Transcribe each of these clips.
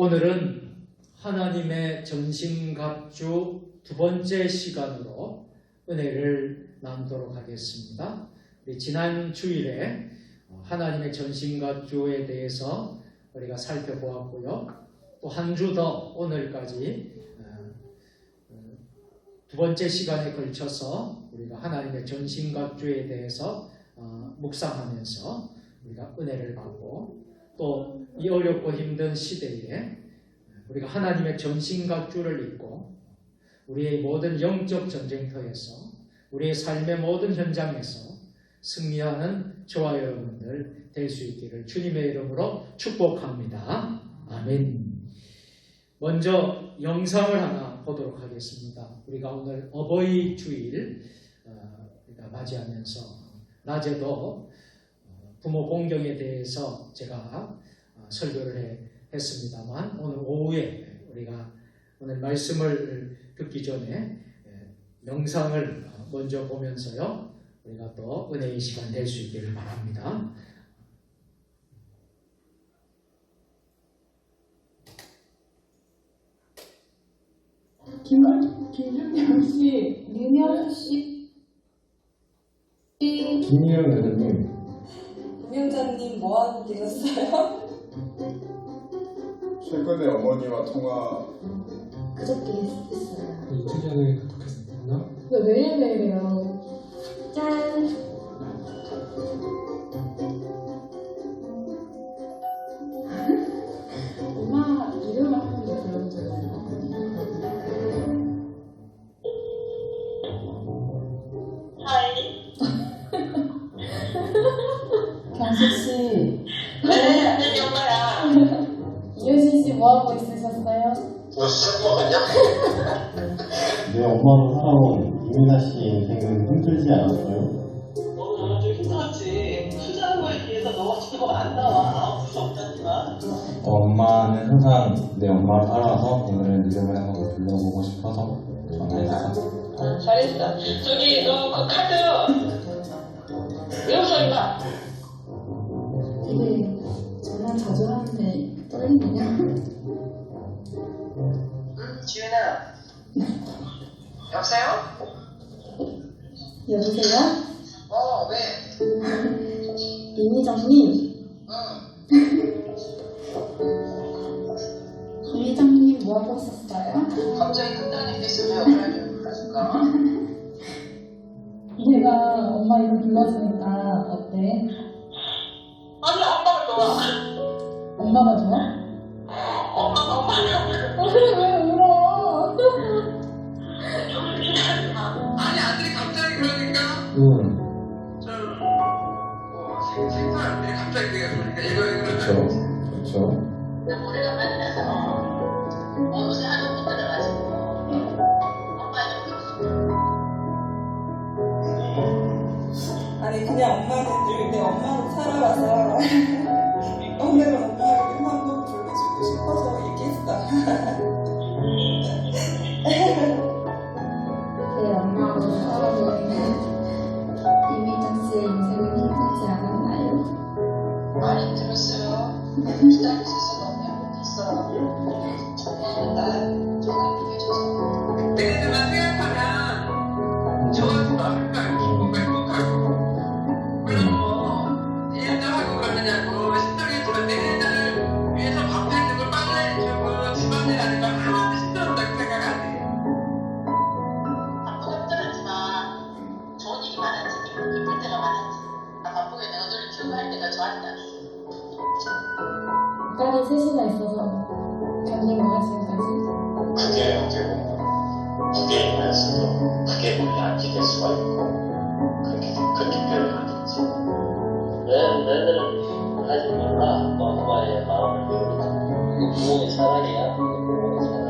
오늘은 하나님의 전신갑주 두 번째 시간으로 은혜를 나누도록 하겠습니다. 지난 주일에 하나님의 전신갑주에 대해서 우리가 살펴보았고요. 또 한 주 더 오늘까지 두 번째 시간에 걸쳐서 우리가 하나님의 전신갑주에 대해서 묵상하면서 우리가 은혜를 받고 또 이 어렵고 힘든 시대에 우리가 하나님의 전신갑주를 입고 우리의 모든 영적 전쟁터에서 우리의 삶의 모든 현장에서 승리하는 저와 여러분들 될 수 있기를 주님의 이름으로 축복합니다. 아멘. 먼저 영상을 하나 보도록 하겠습니다. 우리가 오늘 어버이 주일 맞이하면서 낮에도 부모 공경에 대해서 제가 설교를 했습니다만 오늘 오후에 우리가 오늘 말씀을 듣기 전에 영상을 먼저 보면서요 우리가 또 은혜의 시간 될 수 있기를 바랍니다. 김준영 씨, 윤현 씨, 김희영 여사님, 김영자님 뭐하고 계셨어요? 최근에 어머니와 통화. 그저께 했어요. 이틀 전에 카톡했었나? 왜 매일매일이에요? 짠! 엄마 이름을 한 번도 불러주세요. 경식씨. 네, 여기 엄마야. 이효진씨 뭐하고 있으셨어요? 술 먹었냐? 내 엄마로 살아온 이민아 씨 인생은 힘들지 않았어요? 좀 힘들었지. 투자하는 거에 비해서 너가 조금 안 나와. 무섭다니까. 엄마는 항상 내 엄마로 살아서 오늘은 이름을 한번 불러보고 싶어서 전화했어. 잘했어. 저기 너 그 카드 외워서 임마. 되게 전화 자주 하는데 떨리네요. 지윤아. 여보세요? 여보세요? 왜? 이미정님. 이미정님 뭐하고 있었어요? 갑자기 큰다는 게 있으면 그래 불러줄까? 내가 엄마 이름 불러주니까 어때? 아니 엄마가 좋아. 엄마가 좋아? 엄마가 왜 울어? 아니 아들이 갑자기 그러니까 응, 생사한테 갑자기 그러니까 이거 그쵸. 우리가 만나서 옷을 하도 못 들어가지고 엄마 아니 그냥 엄마는 늘 내 엄마로 살아와서 오늘은 엄마 이름 한번 불러주고 싶어서 얘기했어. 내 엄마로 살아보이는 이미정 씨의 인생은 힘들지 않았나요? 많이 들었어요. 기다릴 수 있어 너무 못했어. 나 조금 얘기해줘서. 내일만 생각하면 좋아서 나을까 기분가 행복하고. 물론 뭐 일들하고 그러느냐고 힘들겠지만 내일을 위해서 밥 해주고 빨래 해주고 집안일 하는 거 하나도 힘들었다고 생각 안 해. 바쁘고 힘들었지만 좋은 일이 많았지. 기쁠 때가 많았지. 나 바쁘게 내가 너를 키우고 할 때가 좋았다. 딸이 셋이나 있어서 견디고 하시는 거지? 그게 어떻게 보면 무게이면서도 그게 우리 안게 될 수가 있고 그렇게 표현하는 거지. 너희들은 하지 말라. 엄마의 마음을 모르지. 부모의 사랑이야. 부모의 사랑.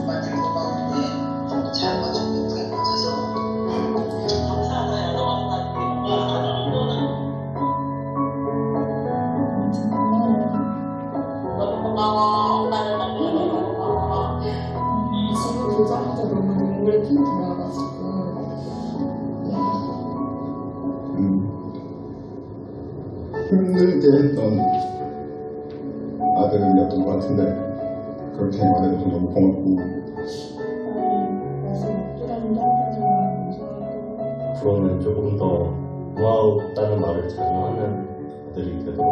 완전히 고마운데 좀 잘 봐주고 예쁘게 봐줘서 감사하다. 너무 고마워. 엄마를 만나서 고마워. 지금 오자마자 너무 눈물이 핑 돌아가지고 힘들게 했던 아들이었던 것 같은데 그렇게 말해줘서 너무 고맙고 말씀 목도라는 함께해주셔서 감사하고 앞으로는 조금 더 고마웠다는 말을 자주 하는 아들이 되도록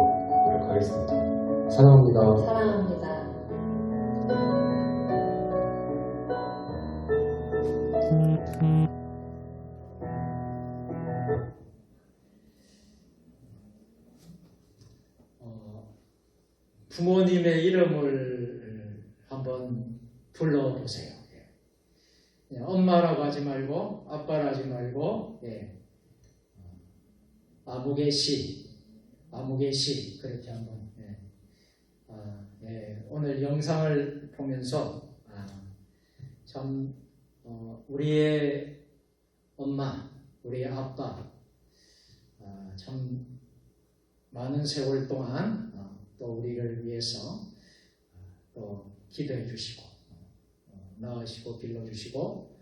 노력하겠습니다. 사랑합니다. 사랑합니다. 부모님의 이름을 한번 불러보세요. 예. 엄마라고 하지 말고 아빠라고 하지 말고 예. 아무개씨 그렇게 한번 예. 예. 오늘 영상을 보면서 참 우리의 엄마, 우리의 아빠 참 많은 세월 동안 또 우리를 위해서 또 기도해 주시고 나으시고 길러주시고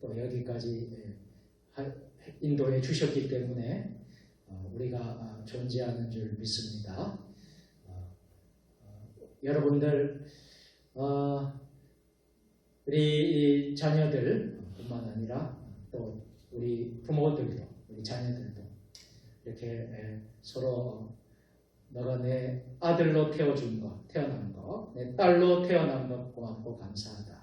또 여기까지 인도해 주셨기 때문에 우리가 존재하는 줄 믿습니다. 여러분들 우리 자녀들 뿐만 아니라 또 우리 부모들도 우리 자녀들도 이렇게 서로 너가 내 아들로 태어난 거, 내 딸로 태어난 것 고맙고 감사하다.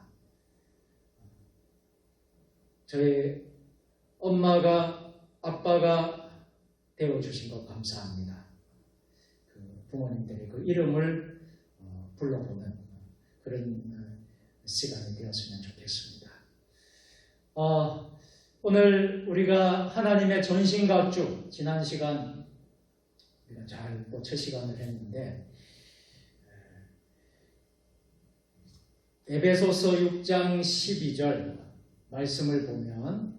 저희 엄마가 아빠가 되어주신 것 감사합니다. 그 부모님들의 그 이름을 불러보는 그런 시간이 되었으면 좋겠습니다. 오늘 우리가 하나님의 전신갑주 지난 시간 우리가 잘 또 첫 시간을 했는데 에베소서 6장 12절 말씀을 보면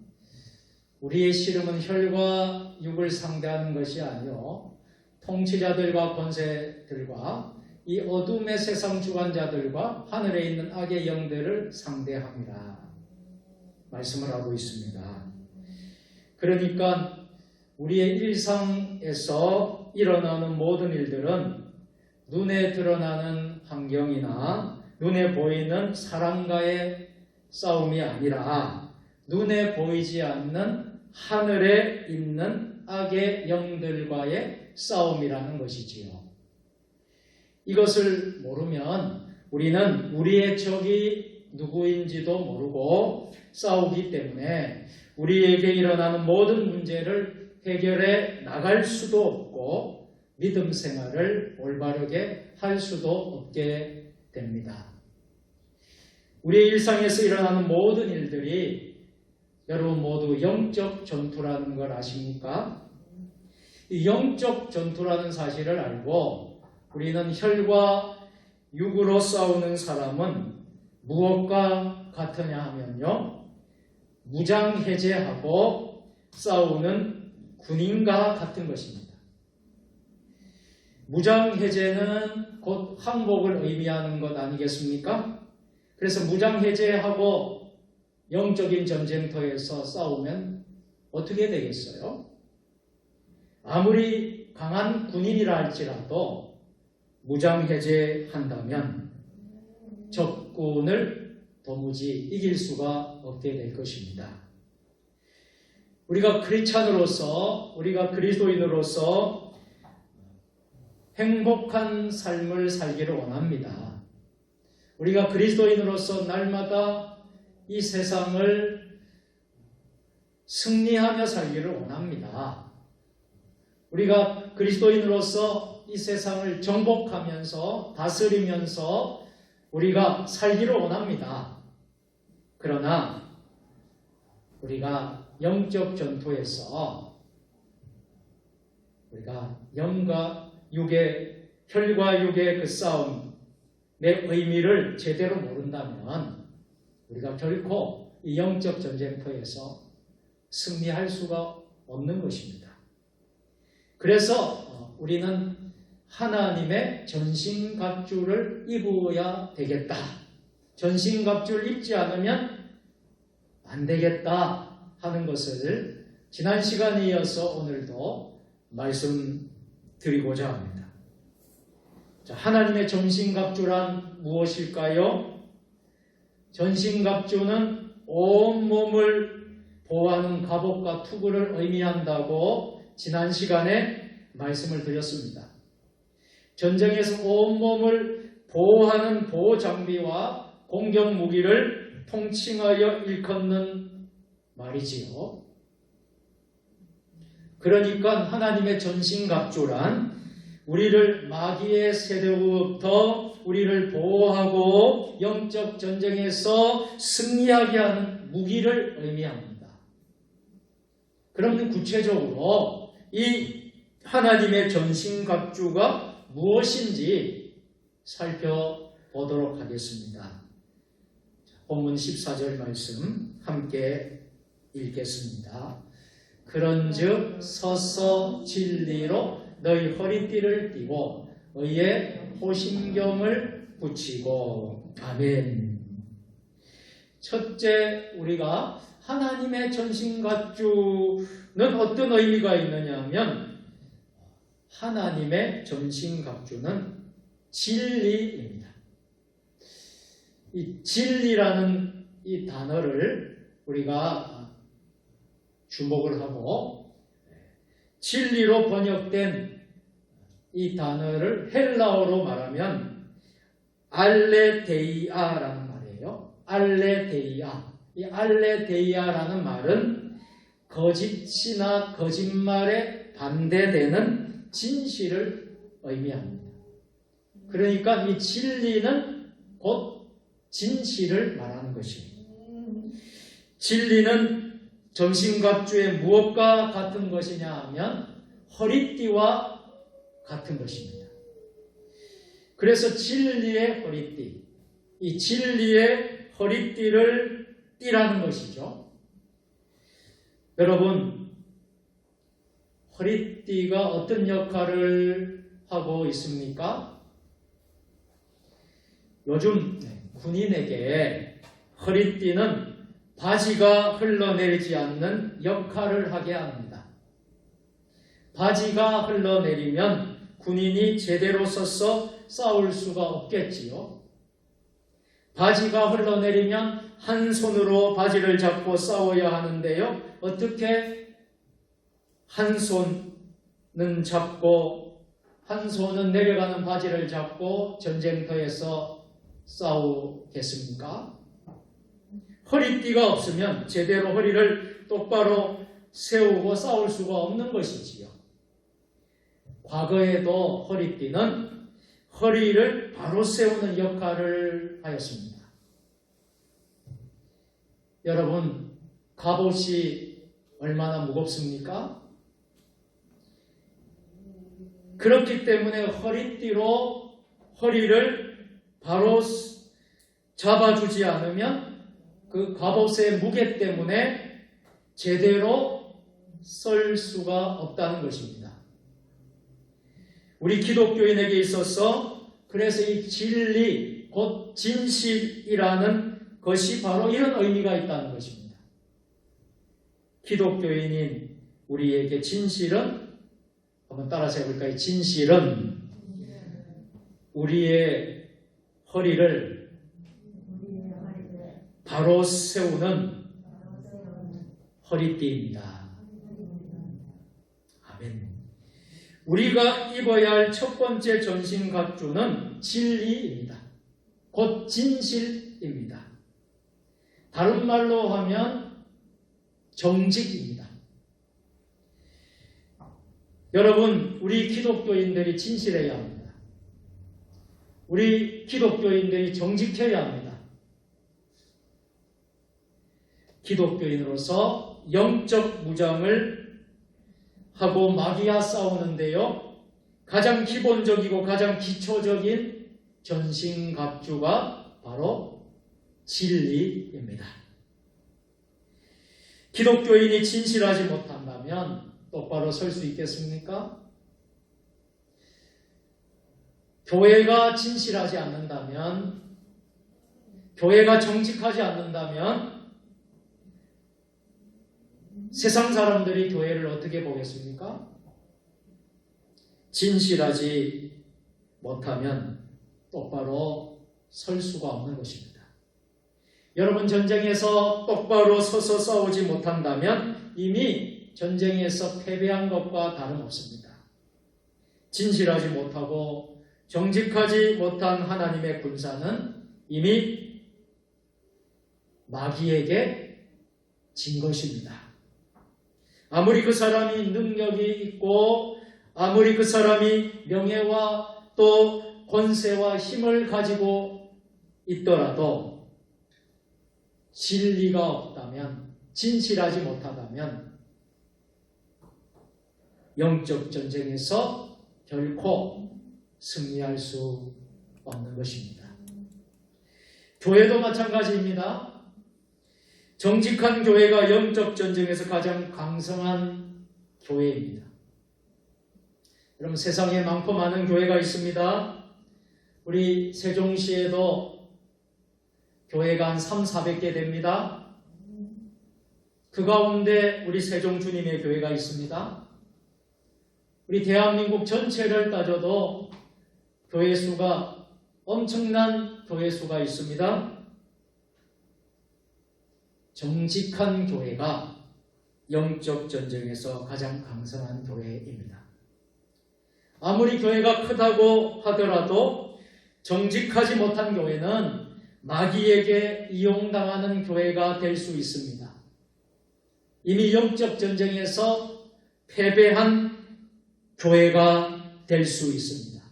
우리의 씨름은 혈과 육을 상대하는 것이 아니요 통치자들과 권세들과 이 어둠의 세상 주관자들과 하늘에 있는 악의 영들을 상대함이라 말씀을 하고 있습니다. 그러니까 우리의 일상에서 일어나는 모든 일들은 눈에 드러나는 환경이나 눈에 보이는 사람과의 싸움이 아니라 눈에 보이지 않는 하늘에 있는 악의 영들과의 싸움이라는 것이지요. 이것을 모르면 우리는 우리의 적이 누구인지도 모르고 싸우기 때문에 우리에게 일어나는 모든 문제를 해결해 나갈 수도 없고 믿음 생활을 올바르게 할 수도 없게 됩니다. 우리의 일상에서 일어나는 모든 일들이 여러분 모두 영적 전투라는 걸 아십니까? 이 영적 전투라는 사실을 알고 우리는 혈과 육으로 싸우는 사람은 무엇과 같으냐 하면요, 무장해제하고 싸우는 군인과 같은 것입니다. 무장해제는 곧 항복을 의미하는 것 아니겠습니까? 그래서 무장해제하고 영적인 전쟁터에서 싸우면 어떻게 되겠어요? 아무리 강한 군인이라 할지라도 무장해제한다면 적군을 도무지 이길 수가 없게 될 것입니다. 우리가 크리스찬으로서, 우리가 그리스도인으로서 행복한 삶을 살기를 원합니다. 우리가 그리스도인으로서 날마다 이 세상을 승리하며 살기를 원합니다. 우리가 그리스도인으로서 이 세상을 정복하면서 다스리면서 우리가 살기를 원합니다. 그러나 우리가 영적 전투에서 우리가 영과 육의, 혈과 육의 그 싸움의 의미를 제대로 모른다면 우리가 결코 이 영적 전쟁터에서 승리할 수가 없는 것입니다. 그래서 우리는 하나님의 전신갑주를 입어야 되겠다. 전신갑주를 입지 않으면 안 되겠다 하는 것을 지난 시간에 이어서 오늘도 말씀드리고자 합니다. 자, 하나님의 전신갑주란 무엇일까요? 전신갑주는 온몸을 보호하는 갑옷과 투구를 의미한다고 지난 시간에 말씀을 드렸습니다. 전쟁에서 온몸을 보호하는 보호장비와 공격무기를 통칭하여 일컫는 말이지요. 그러니까 하나님의 전신갑주란 우리를 마귀의 세력으로부터 우리를 보호하고 영적 전쟁에서 승리하게 하는 무기를 의미합니다. 그러면 구체적으로 이 하나님의 전신갑주가 무엇인지 살펴보도록 하겠습니다. 본문 14절 말씀 함께 읽겠습니다. 그런즉 서서 진리로 너희 허리띠를 띠고 의의 호심경을 붙이고. 아멘. 첫째, 우리가 하나님의 전신갑주는 어떤 의미가 있느냐 하면 하나님의 전신갑주는 진리입니다. 이 진리라는 이 단어를 우리가 주목을 하고, 진리로 번역된 이 단어를 헬라어로 말하면 알레데이아라는 말이에요. 알레데이아. 이 알레데이아라는 말은 거짓이나 거짓말에 반대되는 진실을 의미합니다. 그러니까 이 진리는 곧 진실을 말하는 것입니다. 진리는 전신갑주의 무엇과 같은 것이냐 하면 허리띠와 같은 것입니다. 그래서 진리의 허리띠, 이 진리의 허리띠를 띠라는 것이죠. 여러분, 허리띠가 어떤 역할을 하고 있습니까? 요즘 군인에게 허리띠는 바지가 흘러내리지 않는 역할을 하게 합니다. 바지가 흘러내리면 군인이 제대로 서서 싸울 수가 없겠지요. 바지가 흘러내리면 한 손으로 바지를 잡고 싸워야 하는데요. 어떻게 한 손은 잡고 한 손은 내려가는 바지를 잡고 전쟁터에서 싸우겠습니까? 허리띠가 없으면 제대로 허리를 똑바로 세우고 싸울 수가 없는 것이지요. 과거에도 허리띠는 허리를 바로 세우는 역할을 하였습니다. 여러분, 갑옷이 얼마나 무겁습니까? 그렇기 때문에 허리띠로 허리를 바로 잡아주지 않으면 그 갑옷의 무게 때문에 제대로 설 수가 없다는 것입니다. 우리 기독교인에게 있어서 그래서 이 진리, 곧 진실이라는 것이 바로 이런 의미가 있다는 것입니다. 기독교인인 우리에게 진실은, 한번 따라서 해볼까요? 진실은 우리의 허리를 바로 세우는 허리띠입니다. 아멘. 우리가 입어야 할 첫 번째 전신갑주는 진리입니다. 곧 진실입니다. 다른 말로 하면 정직입니다. 여러분, 우리 기독교인들이 진실해야 합니다. 우리 기독교인들이 정직해야 합니다. 기독교인으로서 영적 무장을 하고 마귀와 싸우는데요. 가장 기본적이고 가장 기초적인 전신갑주가 바로 진리입니다. 기독교인이 진실하지 못한다면 똑바로 설 수 있겠습니까? 교회가 진실하지 않는다면, 교회가 정직하지 않는다면 세상 사람들이 교회를 어떻게 보겠습니까? 진실하지 못하면 똑바로 설 수가 없는 것입니다. 여러분, 전쟁에서 똑바로 서서 싸우지 못한다면 이미 전쟁에서 패배한 것과 다름없습니다. 진실하지 못하고 정직하지 못한 하나님의 군사는 이미 마귀에게 진 것입니다. 아무리 그 사람이 능력이 있고 아무리 그 사람이 명예와 또 권세와 힘을 가지고 있더라도 진리가 없다면, 진실하지 못하다면 영적 전쟁에서 결코 승리할 수 없는 것입니다. 교회도 마찬가지입니다. 정직한 교회가 영적 전쟁에서 가장 강성한 교회입니다. 여러분, 세상에 많고 많은 교회가 있습니다. 우리 세종시에도 교회가 한 300~400개 됩니다. 그 가운데 우리 세종 주님의 교회가 있습니다. 우리 대한민국 전체를 따져도 교회 수가 엄청난 교회 수가 있습니다. 정직한 교회가 영적 전쟁에서 가장 강성한 교회입니다. 아무리 교회가 크다고 하더라도 정직하지 못한 교회는 마귀에게 이용당하는 교회가 될 수 있습니다. 이미 영적 전쟁에서 패배한 교회가 될 수 있습니다.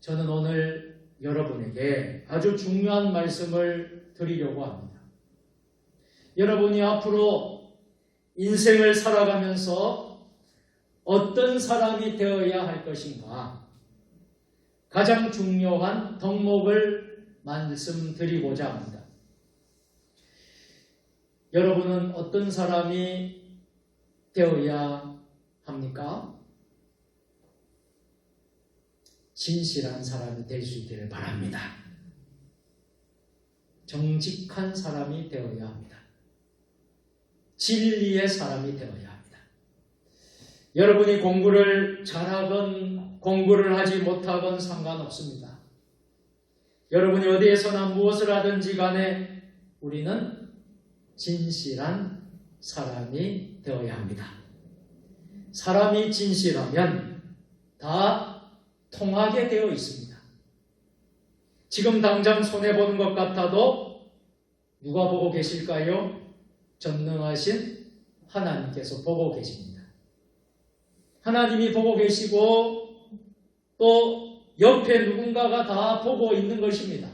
저는 오늘 여러분에게 아주 중요한 말씀을 드리려고 합니다. 여러분이 앞으로 인생을 살아가면서 어떤 사람이 되어야 할 것인가, 가장 중요한 덕목을 말씀드리고자 합니다. 여러분은 어떤 사람이 되어야 합니까? 진실한 사람이 될 수 있기를 바랍니다. 정직한 사람이 되어야 합니다. 진리의 사람이 되어야 합니다. 여러분이 공부를 잘하건 공부를 하지 못하건 상관없습니다. 여러분이 어디에서나 무엇을 하든지 간에 우리는 진실한 사람이 되어야 합니다. 사람이 진실하면 다 통하게 되어 있습니다. 지금 당장 손해보는 것 같아도 누가 보고 계실까요? 전능하신 하나님께서 보고 계십니다. 하나님이 보고 계시고 또 옆에 누군가가 다 보고 있는 것입니다.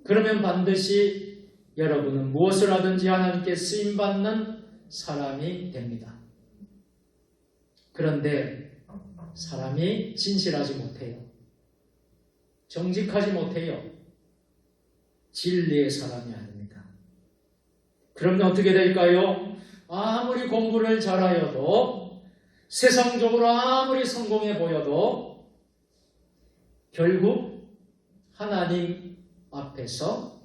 그러면 반드시 여러분은 무엇을 하든지 하나님께 쓰임받는 사람이 됩니다. 그런데 사람이 진실하지 못해요. 정직하지 못해요. 진리의 사람이 아닙니다. 그러면 어떻게 될까요? 아무리 공부를 잘하여도, 세상적으로 아무리 성공해 보여도 결국 하나님 앞에서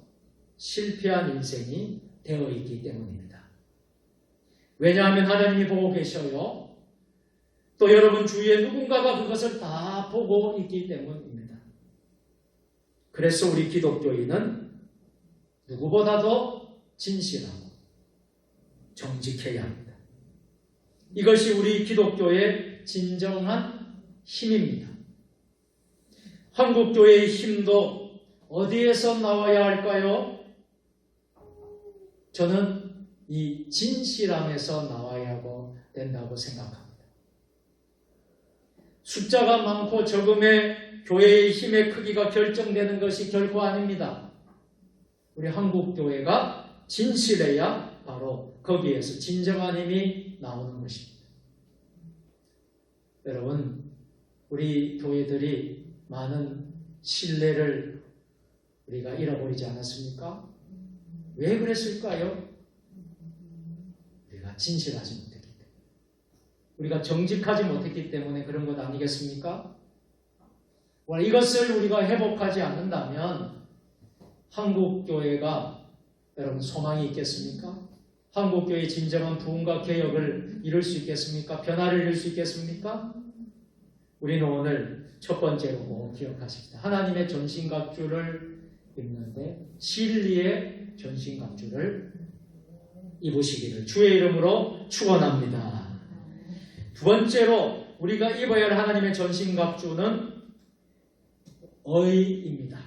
실패한 인생이 되어 있기 때문입니다. 왜냐하면 하나님이 보고 계셔요. 또 여러분 주위에 누군가가 그것을 다 보고 있기 때문입니다. 그래서 우리 기독교인은 누구보다도 진실하고 정직해야 합니다. 이것이 우리 기독교의 진정한 힘입니다. 한국교회의 힘도 어디에서 나와야 할까요? 저는 이 진실함에서 나와야 된다고 생각합니다. 숫자가 많고 적음의 교회의 힘의 크기가 결정되는 것이 결코 아닙니다. 우리 한국교회가 진실해야 바로 거기에서 진정한 힘이 나오는 것입니다. 여러분, 우리 교회들이 많은 신뢰를 우리가 잃어버리지 않았습니까? 왜 그랬을까요? 우리가 진실하지 못했기 때문에, 우리가 정직하지 못했기 때문에 그런 것 아니겠습니까? 이것을 우리가 회복하지 않는다면 한국교회가 여러분 소망이 있겠습니까? 한국교회의 진정한 부흥과 개혁을 이룰 수 있겠습니까? 변화를 이룰 수 있겠습니까? 우리는 오늘 첫 번째로 꼭 기억하십시다. 하나님의 전신갑주를 입는데 진리의 전신갑주를 입으시기를 주의 이름으로 축원합니다. 두 번째로 우리가 입어야 할 하나님의 전신갑주는 의입니다.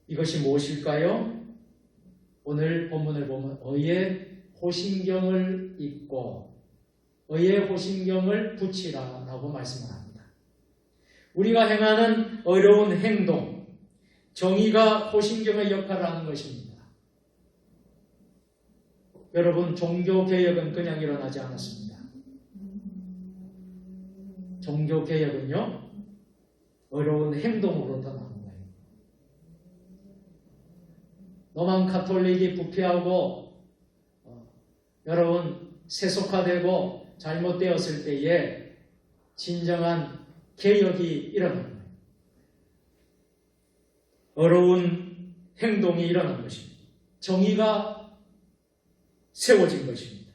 이것이 무엇일까요? 오늘 본문을 보면 의의 호신경을 입고 의의 호신경을 붙이라라고 말씀을 합니다. 우리가 행하는 어려운 행동, 정의가 호신경의 역할을 하는 것입니다. 여러분, 종교개혁은 그냥 일어나지 않았습니다. 종교개혁은요, 어려운 행동으로부터 나온 거예요. 로만 카톨릭이 부패하고 여러분 세속화되고 잘못되었을 때에 진정한 개혁이 일어난 거예요. 어려운 행동이 일어난 것입니다. 정의가 세워진 것입니다.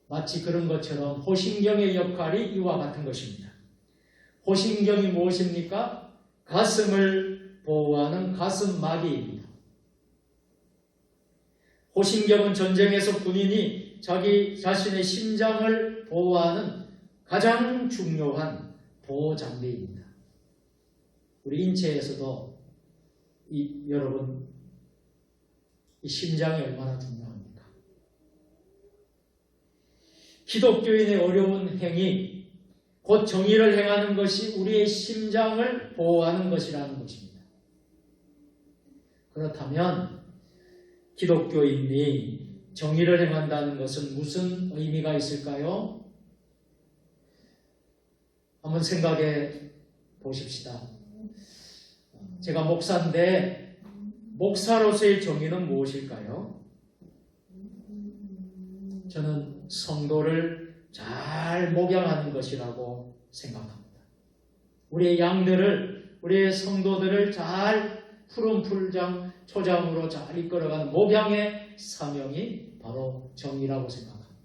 마치 그런 것처럼 호신경의 역할이 이와 같은 것입니다. 호신경이 무엇입니까? 가슴을 보호하는 가슴막이입니다. 호신경은 전쟁에서 군인이 자기 자신의 심장을 보호하는 가장 중요한 보호장비입니다. 우리 인체에서도 여러분, 이 심장이 얼마나 중요합니까? 기독교인의 어려운 행위, 곧 정의를 행하는 것이 우리의 심장을 보호하는 것이라는 것입니다. 그렇다면 기독교인이 정의를 행한다는 것은 무슨 의미가 있을까요? 한번 생각해 보십시다. 제가 목사인데 목사로서의 정의는 무엇일까요? 저는 성도를 잘 목양하는 것이라고 생각합니다. 우리의 양들을, 우리의 성도들을 잘 푸른 풀장, 초장으로 잘 이끌어가는 목양의 사명이 바로 정의라고 생각합니다.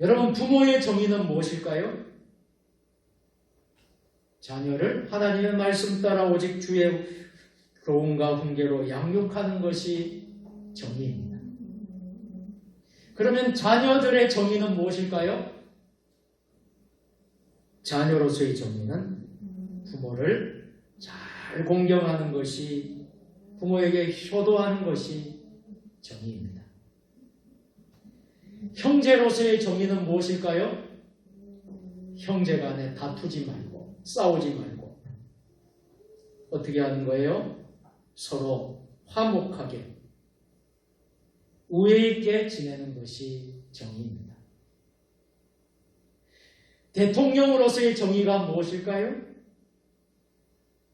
여러분, 부모의 정의는 무엇일까요? 자녀를 하나님의 말씀 따라 오직 주의 교훈과 훈계로 양육하는 것이 정의입니다. 그러면 자녀들의 정의는 무엇일까요? 자녀로서의 정의는 부모를 잘 공경하는 것이, 부모에게 효도하는 것이 정의입니다. 형제로서의 정의는 무엇일까요? 형제간에 다투지 말고 싸우지 말고 어떻게 하는 거예요? 서로 화목하게 우애 있게 지내는 것이 정의입니다. 대통령으로서의 정의가 무엇일까요?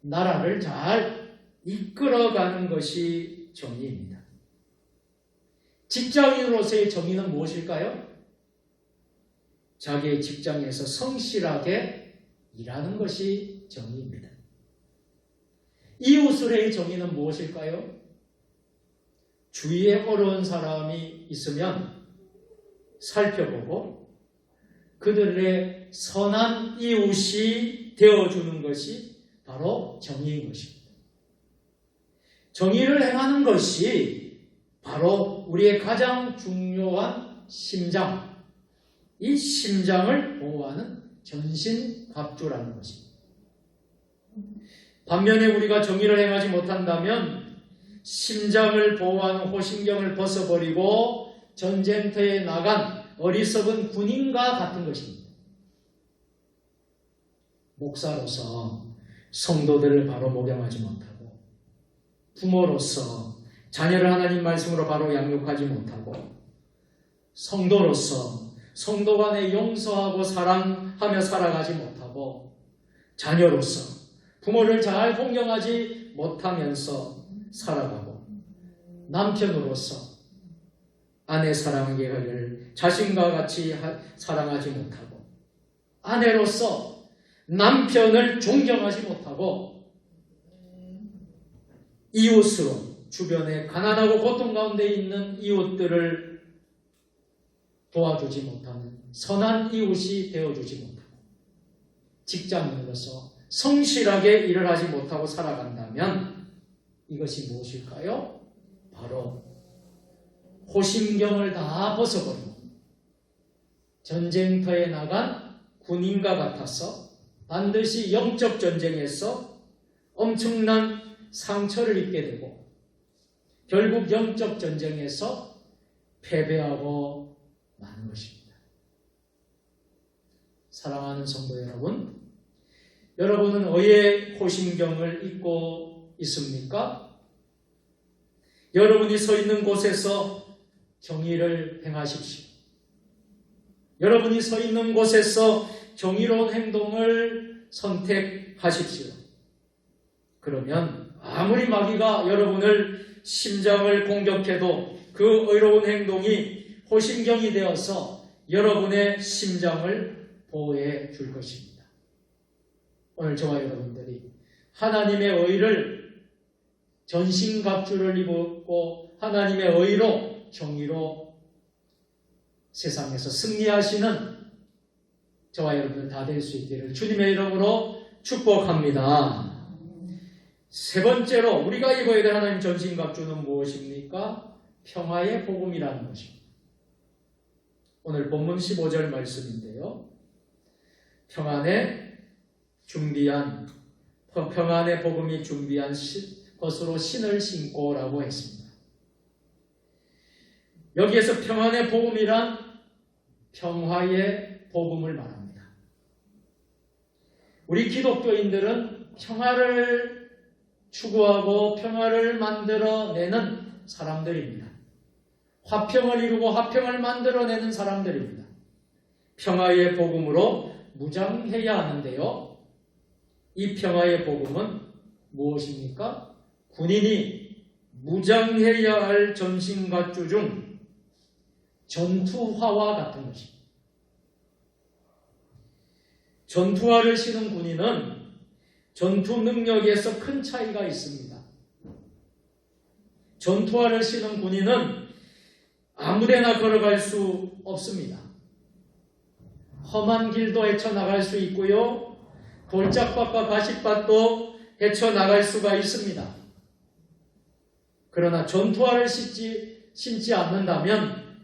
나라를 잘 이끌어가는 것이 정의입니다. 직장인으로서의 정의는 무엇일까요? 자기의 직장에서 성실하게 일하는 것이 정의입니다. 이웃으로의 정의는 무엇일까요? 주위에 어려운 사람이 있으면 살펴보고 그들의 선한 이웃이 되어주는 것이 바로 정의인 것입니다. 정의를 행하는 것이 바로 우리의 가장 중요한 심장, 이 심장을 보호하는 전신갑주라는 것입니다. 반면에 우리가 정의를 행하지 못한다면 심장을 보호하는 호신경을 벗어버리고 전쟁터에 나간 어리석은 군인과 같은 것입니다. 목사로서 성도들을 바로 목양하지 못하고 부모로서 자녀를 하나님 말씀으로 바로 양육하지 못하고 성도로서 성도 간에 용서하고 사랑하며 살아가지 못하고 자녀로서 부모를 잘 공경하지 못하면서 살아가고 남편으로서 아내 사랑을 자신과 같이 사랑하지 못하고 아내로서 남편을 존경하지 못하고 이웃으로 주변에 가난하고 고통 가운데 있는 이웃들을 도와주지 못하는 선한 이웃이 되어주지 못하고 직장인으로서 성실하게 일을 하지 못하고 살아간다면 이것이 무엇일까요? 바로 호심경을 다 벗어버리고 전쟁터에 나간 군인과 같아서 반드시 영적 전쟁에서 엄청난 상처를 입게 되고 결국 영적 전쟁에서 패배하고 마는 것입니다. 사랑하는 성도 여러분, 여러분은 어의 호심경을 입고 있습니까? 여러분이 서 있는 곳에서 정의를 행하십시오. 여러분이 서 있는 곳에서 정의로운 행동을 선택하십시오. 그러면 아무리 마귀가 여러분을 심장을 공격해도 그 의로운 행동이 호심경이 되어서 여러분의 심장을 보호해 줄 것입니다. 오늘 저와 여러분들이 하나님의 의를 전신갑주를 입고 하나님의 의로 정의로 세상에서 승리하시는 저와 여러분들 다 될 수 있기를 주님의 이름으로 축복합니다. 세 번째로 우리가 입어야 될 하나님 전신갑주는 무엇입니까? 평화의 복음이라는 것입니다. 오늘 본문 15절 말씀인데요. 평안의 복음이 준비한 것으로 신을 신고라고 했습니다. 여기에서 평안의 복음이란 평화의 복음을 말합니다. 우리 기독교인들은 평화를 추구하고 평화를 만들어내는 사람들입니다. 화평을 이루고 화평을 만들어내는 사람들입니다. 평화의 복음으로 무장해야 하는데요. 이 평화의 복음은 무엇입니까? 군인이 무장해야 할 전신갑주 중 전투화와 같은 것입니다. 전투화를 신은 군인은 전투 능력에서 큰 차이가 있습니다. 전투화를 신은 군인은 아무데나 걸어갈 수 없습니다. 험한 길도 헤쳐나갈 수 있고요. 돌짝밭과 가시밭도 헤쳐나갈 수가 있습니다. 그러나 전투화를 신지 않는다면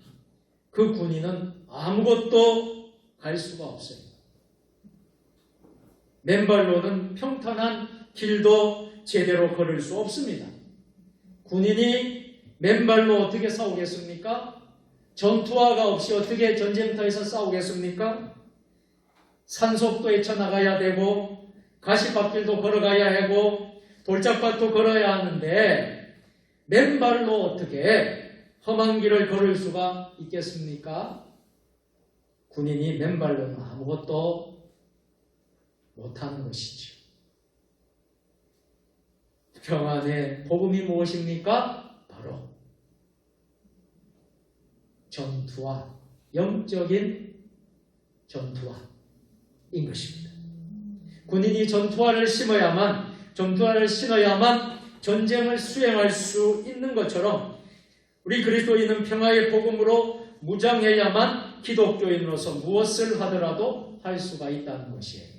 그 군인은 아무것도 갈 수가 없어요. 맨발로는 평탄한 길도 제대로 걸을 수 없습니다. 군인이 맨발로 어떻게 싸우겠습니까? 전투화가 없이 어떻게 전쟁터에서 싸우겠습니까? 산속도 헤쳐나가야 되고 가시밭길도 걸어가야 하고 돌짝밭도 걸어야 하는데 맨발로 어떻게 험한 길을 걸을 수가 있겠습니까? 군인이 맨발로는 아무것도 못하는 것이죠. 평안의 복음이 무엇입니까? 바로 전투화, 영적인 전투화인 것입니다. 군인이 전투화를 신어야만 전쟁을 수행할 수 있는 것처럼 우리 그리스도인은 평화의 복음으로 무장해야만 기독교인으로서 무엇을 하더라도 할 수가 있다는 것이에요.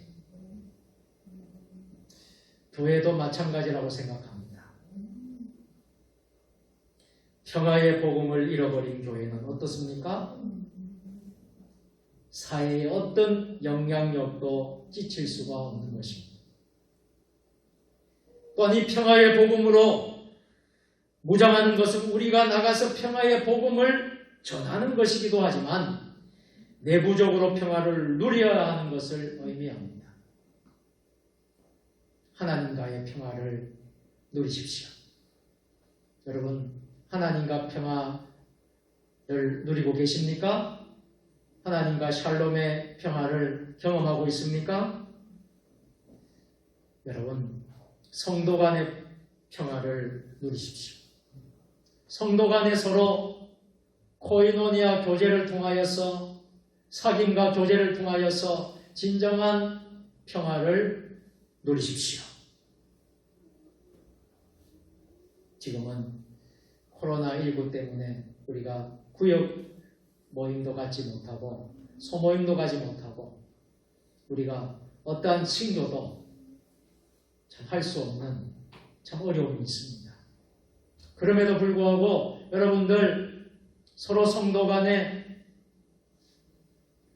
교회도 마찬가지라고 생각합니다. 평화의 복음을 잃어버린 교회는 어떻습니까? 사회에 어떤 영향력도 끼칠 수가 없는 것입니다. 또한 이 평화의 복음으로 무장하는 것은 우리가 나가서 평화의 복음을 전하는 것이기도 하지만 내부적으로 평화를 누려야 하는 것을 의미합니다. 하나님과의 평화를 누리십시오. 여러분, 하나님과 평화를 누리고 계십니까? 하나님과 샬롬의 평화를 경험하고 있습니까? 여러분, 성도 간의 평화를 누리십시오. 성도 간에 서로 코이노니아 교제를 통하여서 사귐과 교제를 통하여서 진정한 평화를 누리십시오. 지금은 코로나19 때문에 우리가 구역 모임도 갖지 못하고 소모임도 가지 못하고 우리가 어떠한 친교도 참 할 수 없는 참 어려움이 있습니다. 그럼에도 불구하고 여러분들 서로 성도 간에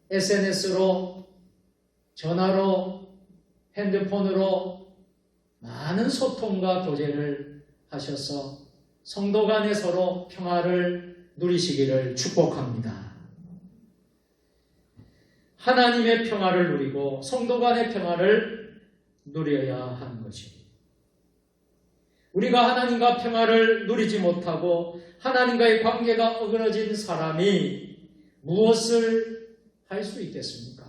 SNS로 전화로 핸드폰으로 많은 소통과 교제를 하셔서 성도 간에 서로 평화를 누리시기를 축복합니다. 하나님의 평화를 누리고 성도 간의 평화를 누려야 하는 것입니다. 우리가 하나님과 평화를 누리지 못하고 하나님과의 관계가 어그러진 사람이 무엇을 할 수 있겠습니까?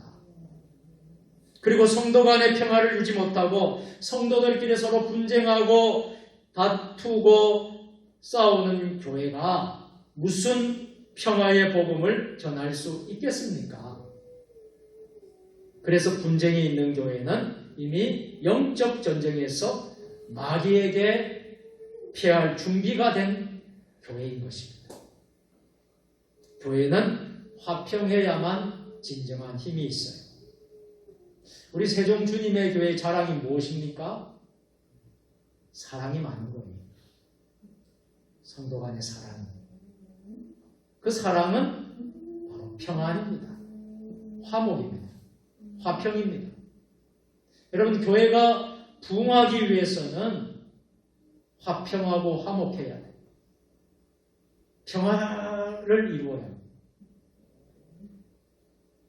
그리고 성도 간의 평화를 유지 못하고 성도들끼리 서로 분쟁하고 다투고 싸우는 교회가 무슨 평화의 복음을 전할 수 있겠습니까? 그래서 분쟁이 있는 교회는 이미 영적 전쟁에서 마귀에게 패할 준비가 된 교회인 것입니다. 교회는 화평해야만 진정한 힘이 있어요. 우리 세종 주님의 교회의 자랑이 무엇입니까? 사랑이 많은 거예요. 성도 간의 사랑. 그 사랑은 바로 평안입니다. 화목입니다. 화평입니다. 여러분, 교회가 부흥하기 위해서는 화평하고 화목해야 돼요. 평화를 이루어야 합니다.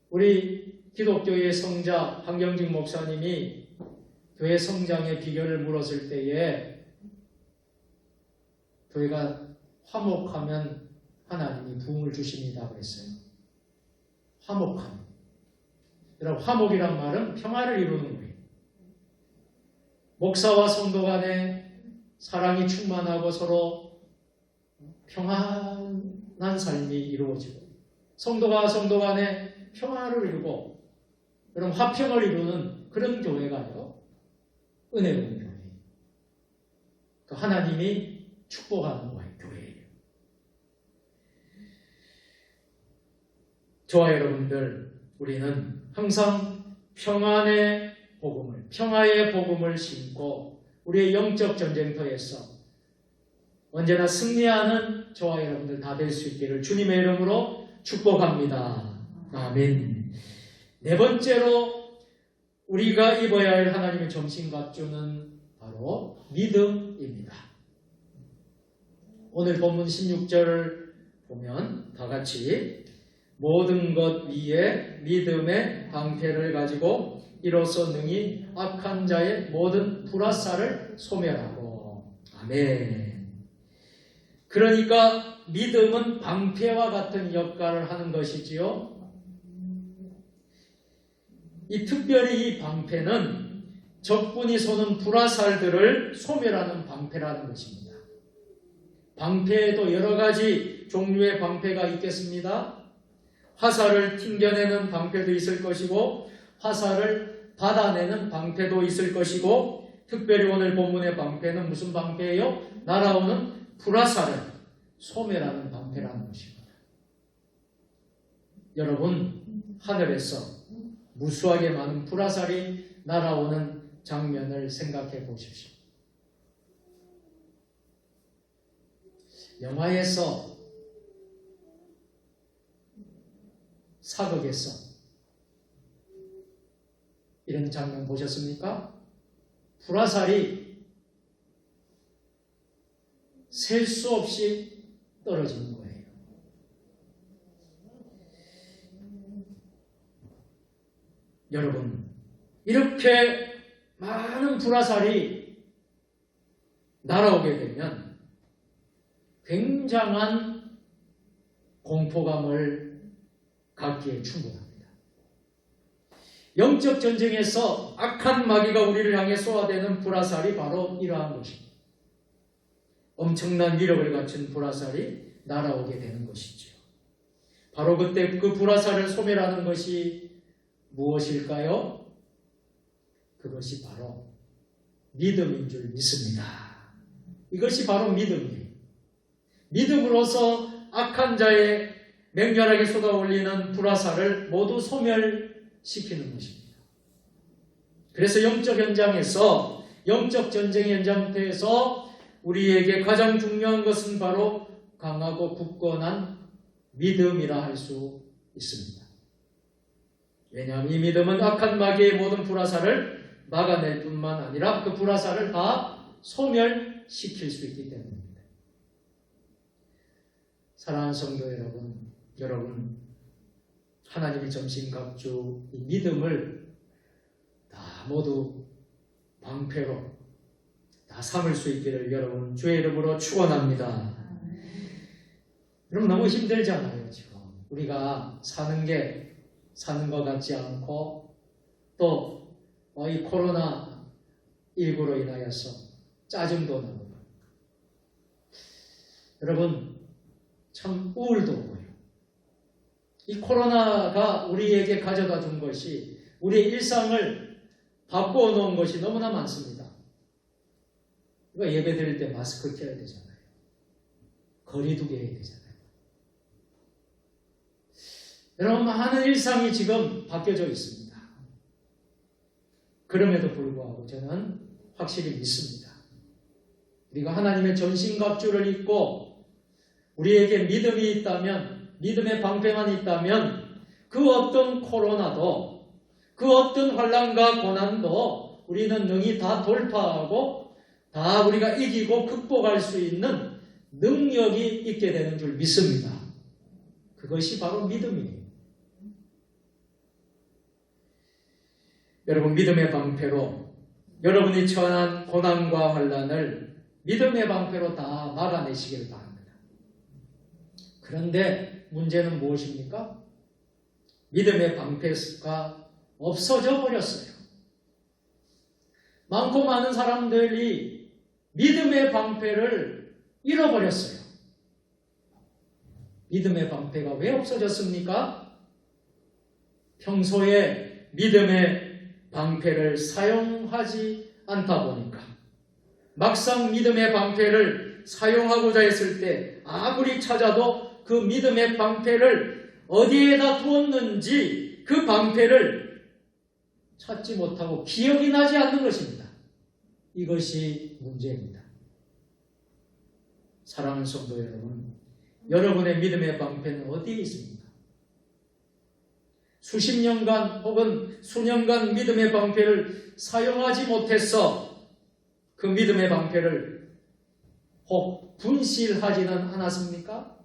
우리 기독교의 성자 황경직 목사님이 교회 성장의 비결을 물었을 때에 교회가 화목하면 하나님이 부흥을 주십니다 그랬어요. 화목함. 여러분, 화목이란 말은 평화를 이루는 거예요. 목사와 성도 간에 사랑이 충만하고 서로 평안한 삶이 이루어지고 성도가 성도 간에 평화를 이루고 그럼 화평을 이루는 그런 교회가요, 은혜로운 교회. 그 하나님이 축복하는 교회예요. 저와 여러분들, 우리는 항상 평안의 복음을, 평화의 복음을 심고 우리의 영적 전쟁터에서 언제나 승리하는 저와 여러분들 다 될 수 있기를 주님의 이름으로 축복합니다. 아멘. 네 번째로 우리가 입어야 할 하나님의 정신갑주는 바로 믿음입니다. 오늘 본문 16절을 보면 다 같이 모든 것 위에 믿음의 방패를 가지고 이로써 능히 악한 자의 모든 불화살을 소멸하고. 아멘. 그러니까 믿음은 방패와 같은 역할을 하는 것이지요. 특별히 이 방패는 적군이 쏘는 불화살들을 소멸하는 방패라는 것입니다. 방패에도 여러 가지 종류의 방패가 있겠습니다. 화살을 튕겨내는 방패도 있을 것이고 화살을 받아내는 방패도 있을 것이고, 특별히 오늘 본문의 방패는 무슨 방패예요? 날아오는 불화살을 소멸하는 방패라는 것입니다. 여러분, 하늘에서 무수하게 많은 불화살이 날아오는 장면을 생각해 보십시오. 영화에서, 사극에서 이런 장면 보셨습니까? 불화살이 셀 수 없이 떨어지는 거예요. 여러분, 이렇게 많은 불화살이 날아오게 되면 굉장한 공포감을 갖기에 충분합니다. 영적 전쟁에서 악한 마귀가 우리를 향해 쏘아대는 불화살이 바로 이러한 것입니다. 엄청난 위력을 갖춘 불화살이 날아오게 되는 것이죠. 바로 그때 그 불화살을 소멸하는 것이 무엇일까요? 그것이 바로 믿음인 줄 믿습니다. 이것이 바로 믿음이에요. 믿음으로서 악한 자의 맹렬하게 쏟아올리는 불화살을 모두 소멸시키는 것입니다. 그래서 영적 현장에서, 영적 전쟁 현장터에서 우리에게 가장 중요한 것은 바로 강하고 굳건한 믿음이라 할 수 있습니다. 왜냐하면 이 믿음은 악한 마귀의 모든 불화살을 막아낼 뿐만 아니라 그 불화살을 다 소멸시킬 수 있기 때문입니다. 사랑하는 성도 여러분, 하나님의 전신갑주 이 믿음을 다 모두 방패로 다 삼을 수 있기를 여러분 주의 이름으로 축원합니다. 여러분 너무 힘들잖아요. 지금 우리가 사는 것 같지 않고 또 이 코로나19로 인하여서 짜증도 나고 여러분 참 우울도 오고요. 이 코로나가 우리에게 가져다 준 것이 우리의 일상을 바꾸어 놓은 것이 너무나 많습니다. 우리가 예배 드릴 때 마스크 껴야 되잖아요. 거리 두기 해야 되잖아요. 여러분 많은 일상이 지금 바뀌어져 있습니다. 그럼에도 불구하고 저는 확실히 믿습니다. 우리가 하나님의 전신갑주를 입고 우리에게 믿음이 있다면, 믿음의 방패만 있다면 그 어떤 코로나도, 그 어떤 환난과 고난도 우리는 능히 다 돌파하고 다 우리가 이기고 극복할 수 있는 능력이 있게 되는 줄 믿습니다. 그것이 바로 믿음이에요. 여러분 믿음의 방패로 여러분이 처한 고난과 환난을 믿음의 방패로 다 막아내시기를 바랍니다. 그런데 문제는 무엇입니까? 믿음의 방패가 없어져 버렸어요. 많고 많은 사람들이 믿음의 방패를 잃어버렸어요. 믿음의 방패가 왜 없어졌습니까? 평소에 믿음의 방패를 사용하지 않다 보니까 막상 믿음의 방패를 사용하고자 했을 때 아무리 찾아도 그 믿음의 방패를 어디에다 두었는지 그 방패를 찾지 못하고 기억이 나지 않는 것입니다. 이것이 문제입니다. 사랑하는 성도 여러분, 여러분의 믿음의 방패는 어디에 있습니까? 수십 년간 혹은 수년간 믿음의 방패를 사용하지 못해서 그 믿음의 방패를 혹 분실하지는 않았습니까?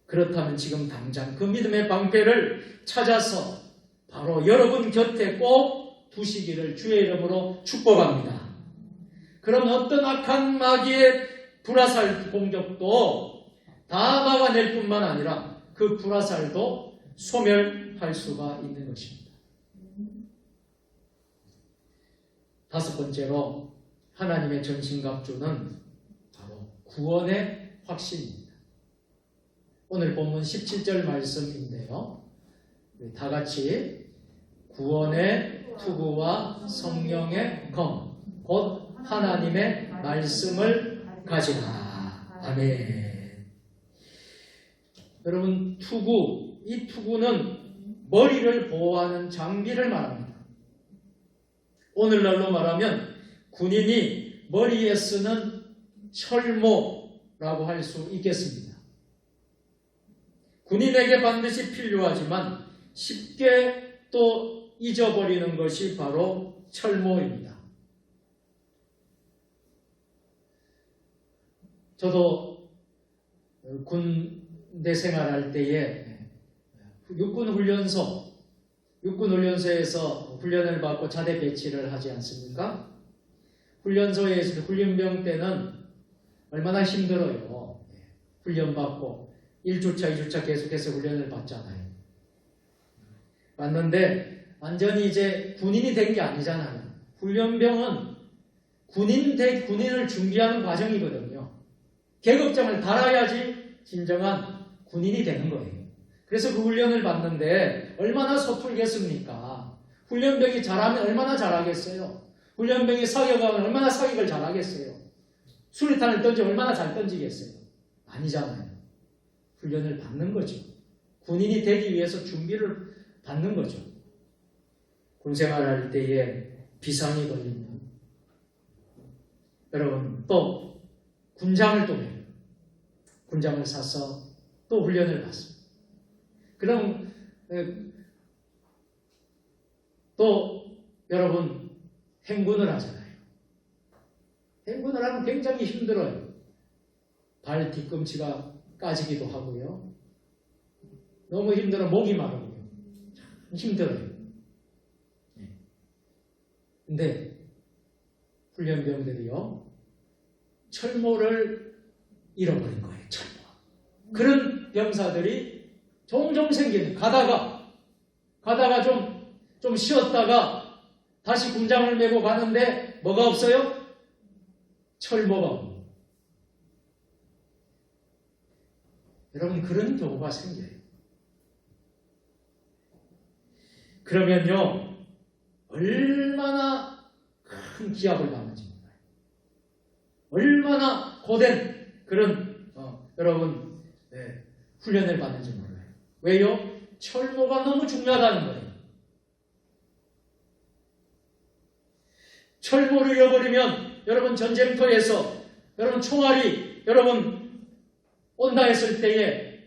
그렇다면 지금 당장 그 믿음의 방패를 찾아서 바로 여러분 곁에 꼭 두시기를 주의 이름으로 축복합니다. 그럼 어떤 악한 마귀의 불화살 공격도 다 막아낼 뿐만 아니라 그 불화살도 소멸할 수가 있는 것입니다. 다섯 번째로 하나님의 전신갑주는 바로 구원의 확신입니다. 오늘 본문 17절 말씀인데요. 다 같이 구원의 투구와 성령의 검, 곧 하나님의 말씀을 가지라. 아멘. 여러분 투구, 이 투구는 머리를 보호하는 장비를 말합니다. 오늘날로 말하면 군인이 머리에 쓰는 철모라고 할 수 있겠습니다. 군인에게 반드시 필요하지만 쉽게 또 잊어버리는 것이 바로 철모입니다. 저도 군대 생활할 때에 육군훈련소에서 훈련을 받고 자대 배치를 하지 않습니까? 훈련소에서 훈련병 때는 얼마나 힘들어요. 훈련받고 1주차, 2주차 계속해서 훈련을 받잖아요. 받는데 완전히 이제 군인이 된 게 아니잖아요. 훈련병은 군인을 준비하는 과정이거든요. 계급장을 달아야지 진정한 군인이 되는 거예요. 그래서 그 훈련을 받는데 얼마나 서툴겠습니까? 훈련병이 잘하면 얼마나 잘하겠어요? 훈련병이 사격하면 얼마나 사격을 잘하겠어요? 수리탄을 던지면 얼마나 잘 던지겠어요? 아니잖아요. 훈련을 받는 거죠. 군인이 되기 위해서 준비를 받는 거죠. 군생활할 때에 비상이 걸리면 여러분 또 군장을 또 매요. 군장을 사서 또 훈련을 받습니다. 그럼 또 여러분 행군을 하잖아요. 행군을 하면 굉장히 힘들어요. 발 뒤꿈치가 까지기도 하고요. 너무 힘들어 목이 마르고요. 참 힘들어요. 근데 훈련병들이요 철모를 잃어버린 거예요. 철모. 그런 병사들이 종종 생기는. 가다가 좀 쉬었다가 다시 군장을 메고 가는데 뭐가 없어요? 철모가 없는. 여러분 그런 경우가 생겨요. 그러면요 얼마나 큰 기합을 받는지 몰라요. 얼마나 고된 그런 여러분 훈련을 받는지 몰라요. 왜요? 철모가 너무 중요하다는 거예요. 철모를 잃어버리면 여러분 전쟁터에서 여러분 총알이 여러분 온다 했을 때에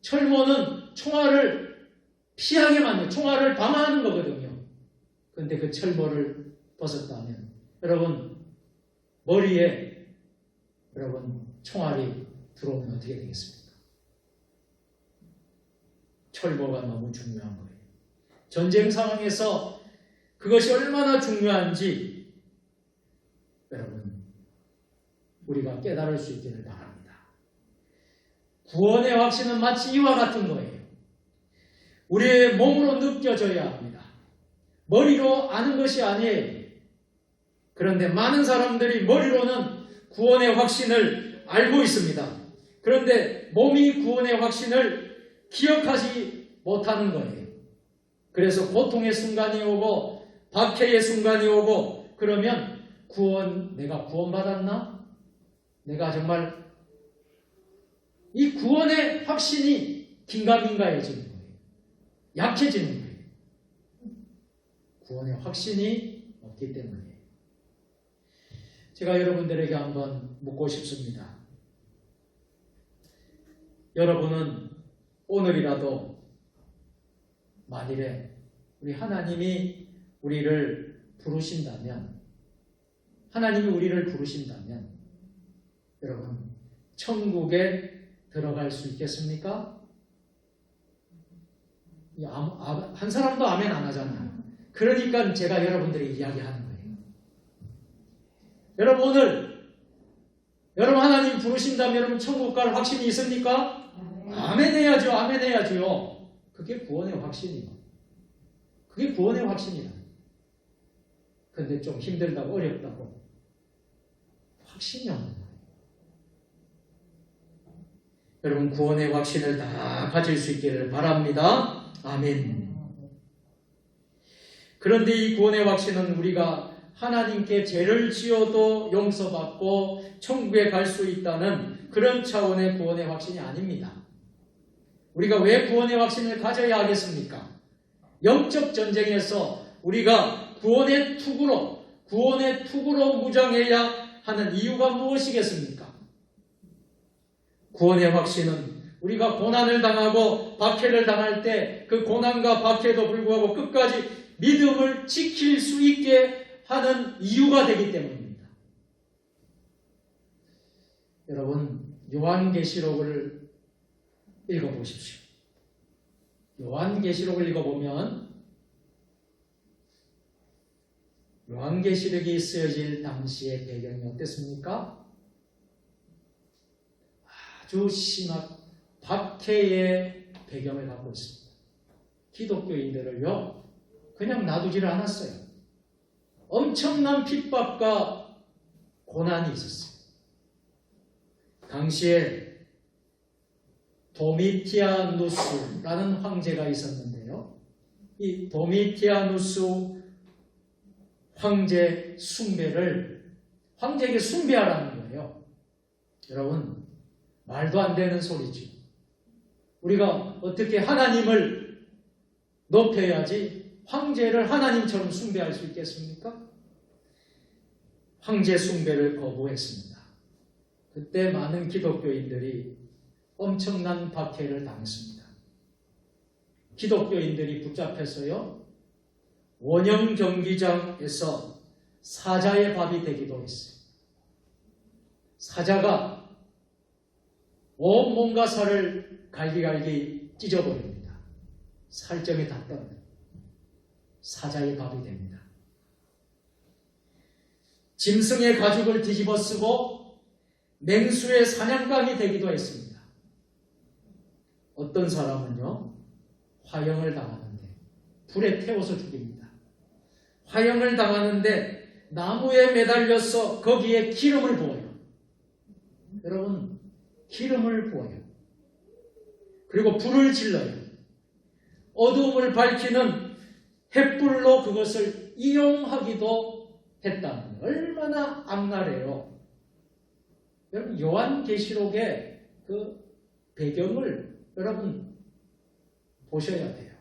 철모는 총알을 피하게 만드는 총알을 방어하는 거거든요. 그런데 그 철모를 벗었다면 여러분 머리에 여러분 총알이 들어오면 어떻게 되겠습니까? 철모가 너무 중요한 거예요. 전쟁 상황에서 그것이 얼마나 중요한지 여러분 우리가 깨달을 수 있기를 바랍니다. 구원의 확신은 마치 이와 같은 거예요. 우리의 몸으로 느껴져야 합니다. 머리로 아는 것이 아니에요. 그런데 많은 사람들이 머리로는 구원의 확신을 알고 있습니다. 그런데 몸이 구원의 확신을 기억하지 못하는 거예요. 그래서 고통의 순간이 오고 박해의 순간이 오고 그러면 내가 구원받았나? 내가 정말 이 구원의 확신이 긴가민가해지는 거예요. 약해지는 거예요. 구원의 확신이 없기 때문이에요. 제가 여러분들에게 한번 묻고 싶습니다. 여러분은 오늘이라도 만일에 우리 하나님이 우리를 부르신다면 여러분 천국에 들어갈 수 있겠습니까? 한 사람도 아멘 안 하잖아요. 그러니까 제가 여러분들에게 이야기하는 거예요. 여러분 오늘 여러분 하나님 부르신다면 여러분 천국 갈 확신이 있습니까? 아멘 해야죠. 아멘 해야죠. 그게 구원의 확신이에요. 그게 구원의 확신이다. 근데 좀 힘들다고 어렵다고 확신이 없는 거예요. 여러분 구원의 확신을 다 가질 수 있기를 바랍니다. 아멘. 그런데 이 구원의 확신은 우리가 하나님께 죄를 지어도 용서받고 천국에 갈 수 있다는 그런 차원의 구원의 확신이 아닙니다. 우리가 왜 구원의 확신을 가져야 하겠습니까? 영적 전쟁에서 우리가 구원의 투구로 무장해야 하는 이유가 무엇이겠습니까? 구원의 확신은 우리가 고난을 당하고 박해를 당할 때 그 고난과 박해에도 불구하고 끝까지 믿음을 지킬 수 있게 하는 이유가 되기 때문입니다. 여러분 요한계시록을 읽어보십시오. 요한계시록을 읽어보면 요한계시록이 쓰여질 당시의 배경이 어땠습니까? 아주 심한 박해의 배경을 갖고 있습니다. 기독교인들을요 그냥 놔두지를 않았어요. 엄청난 핍박과 고난이 있었어요. 당시에 도미티아누스라는 황제가 있었는데요. 이 도미티아누스 황제 숭배를 황제에게 숭배하라는 거예요. 여러분 말도 안 되는 소리죠. 우리가 어떻게 하나님을 높여야지 황제를 하나님처럼 숭배할 수 있겠습니까? 황제 숭배를 거부했습니다. 그때 많은 기독교인들이 엄청난 박해를 당했습니다. 기독교인들이 붙잡혀서요, 원형 경기장에서 사자의 밥이 되기도 했어요. 사자가 온몸과 살을 갈기갈기 찢어버립니다. 살점이 다 떨어져요. 사자의 밥이 됩니다. 짐승의 가죽을 뒤집어 쓰고 맹수의 사냥감이 되기도 했습니다. 어떤 사람은요, 화형을 당하는데 불에 태워서 죽입니다. 화형을 당하는데 나무에 매달려서 거기에 기름을 부어요. 여러분, 기름을 부어요. 그리고 불을 질러요. 어두움을 밝히는 횃불로 그것을 이용하기도 했다는, 얼마나 악랄해요. 여러분, 요한계시록의 그 배경을 여러분 보셔야 돼요.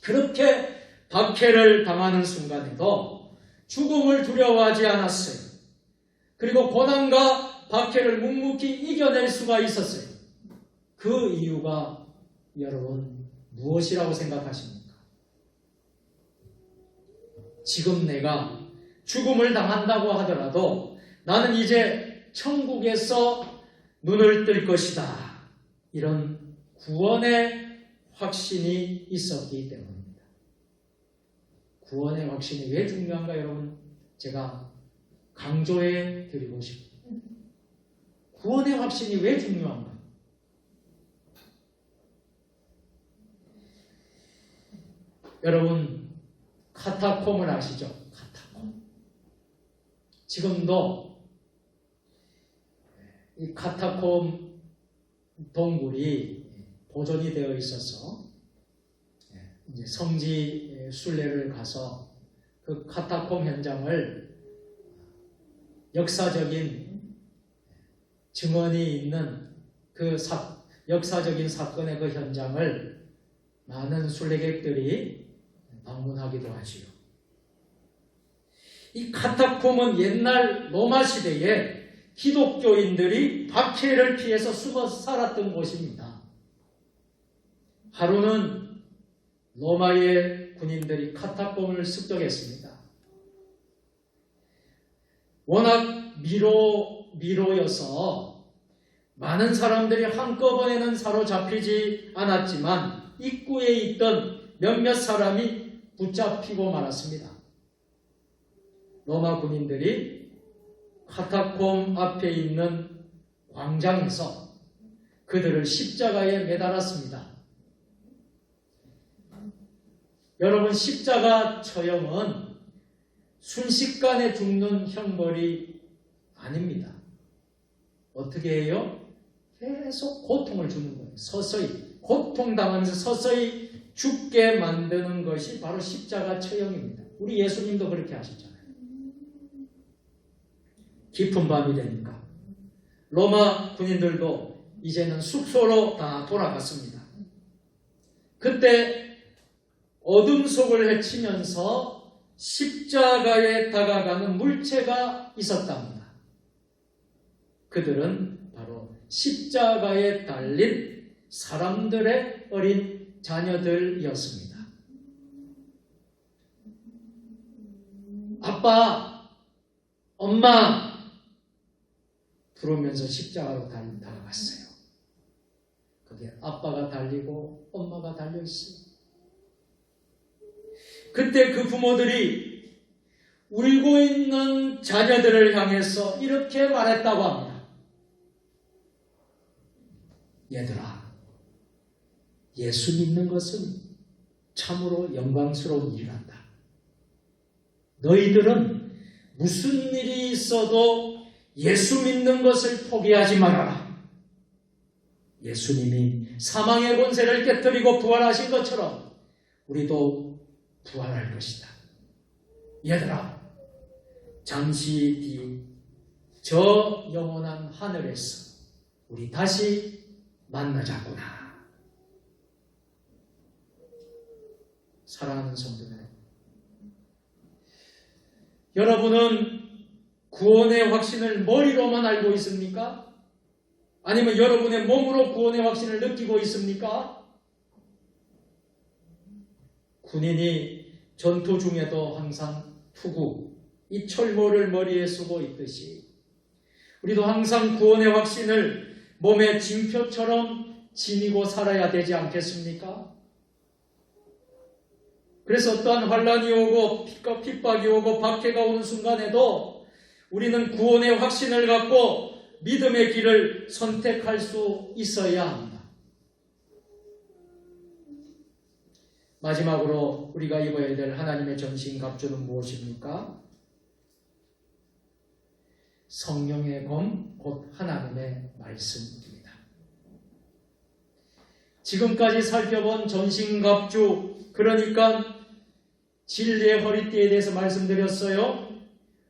그렇게 박해를 당하는 순간에도 죽음을 두려워하지 않았어요. 그리고 고난과 박해를 묵묵히 이겨낼 수가 있었어요. 그 이유가 여러분 무엇이라고 생각하십니까? 지금 내가 죽음을 당한다고 하더라도 나는 이제 천국에서 눈을 뜰 것이다. 이런 구원의 확신이 있었기 때문입니다. 구원의 확신이 왜 중요한가 여러분? 제가 강조해 드리고 싶습니다. 구원의 확신이 왜 중요한가? 여러분, 카타콤을 아시죠? 카타콤. 지금도 이 카타콤 동굴이 보존이 되어 있어서 이제 성지 순례를 가서 그 카타콤 현장을 역사적인 증언이 있는 그 역사적인 사건의 그 현장을 많은 순례객들이 방문하기도 하지요. 이 카타콤은 옛날 로마 시대에 기독교인들이 박해를 피해서 숨어 살았던 곳입니다. 하루는 로마의 군인들이 카타콤을 습격했습니다. 워낙 미로여서 많은 사람들이 한꺼번에는 사로잡히지 않았지만 입구에 있던 몇몇 사람이 붙잡히고 말았습니다. 로마 군인들이 카타콤 앞에 있는 광장에서 그들을 십자가에 매달았습니다. 여러분, 십자가 처형은 순식간에 죽는 형벌이 아닙니다. 어떻게 해요? 계속 고통을 주는 거예요. 서서히 고통당하면서 서서히 죽게 만드는 것이 바로 십자가 처형입니다. 우리 예수님도 그렇게 하셨잖아요. 깊은 밤이 되니까 로마 군인들도 이제는 숙소로 다 돌아갔습니다. 그때 어둠 속을 헤치면서 십자가에 다가가는 물체가 있었답니다. 그들은 바로 십자가에 달린 사람들의 어린 자녀들이었습니다. 아빠, 엄마 부르면서 십자가로 다가갔어요. 거기에 아빠가 달리고 엄마가 달려있어요. 그때 그 부모들이 울고 있는 자녀들을 향해서 이렇게 말했다고 합니다. 얘들아, 예수 믿는 것은 참으로 영광스러운 일이란다. 너희들은 무슨 일이 있어도 예수 믿는 것을 포기하지 말아라. 예수님이 사망의 권세를 깨뜨리고 부활하신 것처럼 우리도 부활할 것이다. 얘들아, 잠시 뒤 저 영원한 하늘에서 우리 다시 만나자꾸나. 사랑하는 성도들, 여러분은 구원의 확신을 머리로만 알고 있습니까? 아니면 여러분의 몸으로 구원의 확신을 느끼고 있습니까? 군인이 전투 중에도 항상 투구, 이 철모를 머리에 쓰고 있듯이 우리도 항상 구원의 확신을 몸의 징표처럼 지니고 살아야 되지 않겠습니까? 그래서 어떠한 환란이 오고 핍박이 오고 박해가 오는 순간에도 우리는 구원의 확신을 갖고 믿음의 길을 선택할 수 있어야 합니다. 마지막으로 우리가 입어야 될 하나님의 전신갑주는 무엇입니까? 성령의 검, 곧 하나님의 말씀입니다. 지금까지 살펴본 전신갑주, 그러니까 진리의 허리띠에 대해서 말씀드렸어요.